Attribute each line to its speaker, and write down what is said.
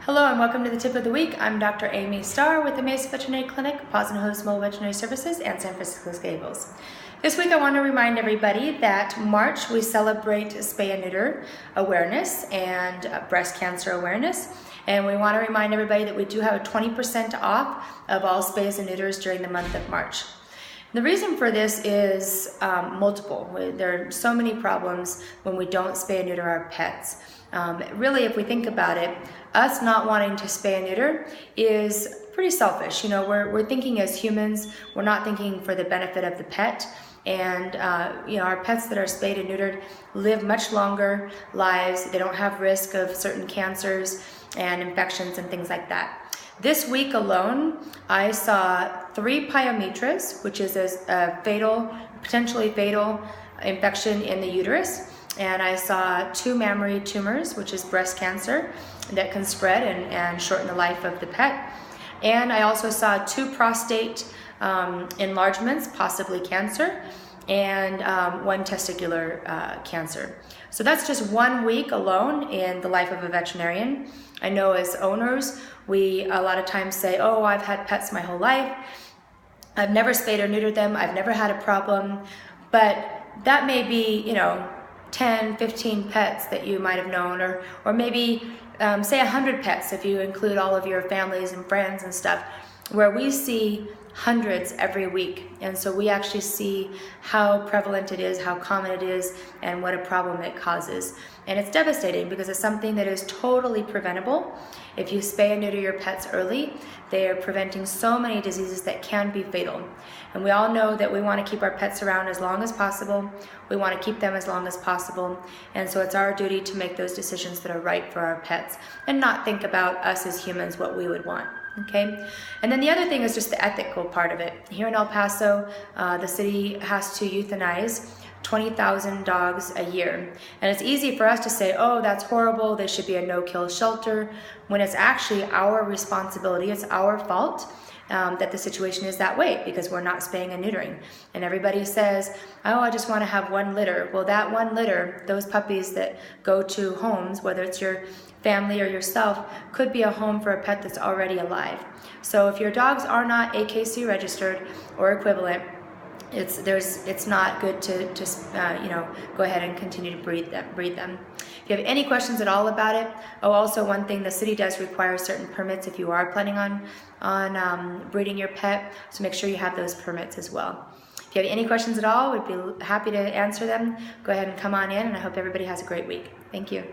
Speaker 1: Hello and welcome to the Tip of the Week. I'm Dr. Amy Starr with the Mesa Veterinary Clinic, Paws and Hooves Mobile Veterinary Services, and San Francisco Gables. This week I want to remind everybody that March we celebrate spay and neuter awareness and breast cancer awareness. And we want to remind everybody that we do have a 20% off of all spays and neuters during the month of March. The reason for this is multiple. There are so many problems when we don't spay and neuter our pets. Really, if we think about it, us not wanting to spay and neuter is pretty selfish. You know, we're thinking as humans, we're not thinking for the benefit of the pet. And our pets that are spayed and neutered live much longer lives. They don't have risk of certain cancers and infections and things like that. This week alone, I saw 3 pyometras, which is a potentially fatal infection in the uterus. And I saw 2 mammary tumors, which is breast cancer, that can spread and shorten the life of the pet. And I also saw 2 prostate enlargements, possibly cancer, and 1 testicular cancer. So that's just 1 week alone in the life of a veterinarian. I know as owners, we a lot of times say, oh, I've had pets my whole life. I've never spayed or neutered them. I've never had a problem. But that may be, 10, 15 pets that you might have known, or maybe say 100 pets if you include all of your families and friends and stuff, where we see hundreds every week. And so we actually see how prevalent it is, how common it is, and what a problem it causes. And it's devastating because it's something that is totally preventable. If you spay and neuter your pets early, they are preventing so many diseases that can be fatal. And we all know that we want to keep our pets around as long as possible. We want to keep them as long as possible. And so it's our duty to make those decisions that are right for our pets and not think about us as humans, what we would want. Okay, and then the other thing is just the ethical part of it. Here in El Paso, the city has to euthanize 20,000 dogs a year. And it's easy for us to say, oh, that's horrible, they should be a no-kill shelter, when it's actually our responsibility, it's our fault that the situation is that way because we're not spaying and neutering. And everybody says, oh, I just want to have 1 litter. Well, that 1 litter, those puppies that go to homes, whether it's your family or yourself, could be a home for a pet that's already alive. So if your dogs are not AKC registered or equivalent, it's not good to go ahead and continue to breed them. If you have any questions at all about it, also one thing, the city does require certain permits if you are planning on breeding your pet, so make sure you have those permits as well. If you have any questions at all, we'd be happy to answer them. Go ahead and come on in, and I hope everybody has a great week. Thank you.